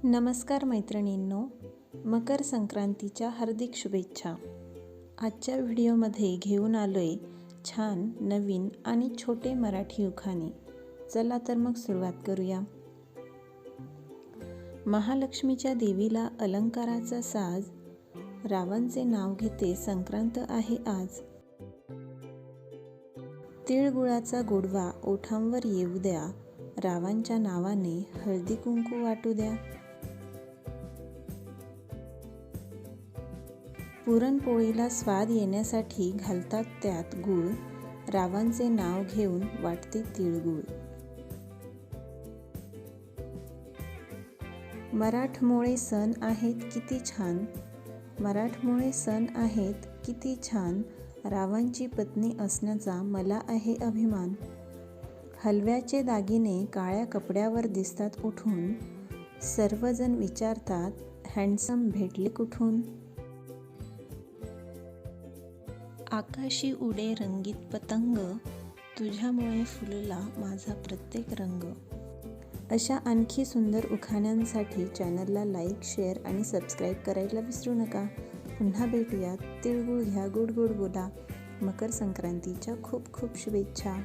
नमस्कार मैत्रिणींनो, मकर संक्रांतीच्या हार्दिक शुभेच्छा. आजच्या व्हिडिओमध्ये घेऊन आलोय छान नवीन आणि छोटे मराठी उखाणे. चला तर मग सुरुवात करूया. महालक्ष्मीच्या देवीला अलंकाराचा साज, रावणचे नाव घेते संक्रांत आहे आज. तिळगुळाचा गोडवा ओठांवर येऊ द्या, रावांच्या नावाने हळदी कुंकू वाटू द्या. पुरणपोळीला स्वाद येण्यासाठी घालतात त्यात गूळ, रावांचे नाव घेऊन वाटते तिळगुळ. मराठमोळे सण आहेत किती छान, मराठमोळे सण आहेत किती छान, रावांची पत्नी असण्याचा मला आहे अभिमान. हलव्याचे दागिने काळ्या कपड्यावर दिसतात उठून, सर्वजण विचारतात हँडसम भेटले कुठून. आकाशी उडे रंगीत पतंग, तुझ्यामुळे फुलला माझा प्रत्येक रंग. अशा आणखी सुंदर उखाण्यांसाठी चॅनलला लाईक, शेअर आणि सबस्क्राईब करायला विसरू नका. पुन्हा भेटूयात. तिळगुळ घ्या, गोड गोड बोला. मकर संक्रांतीच्या खूप खूप शुभेच्छा.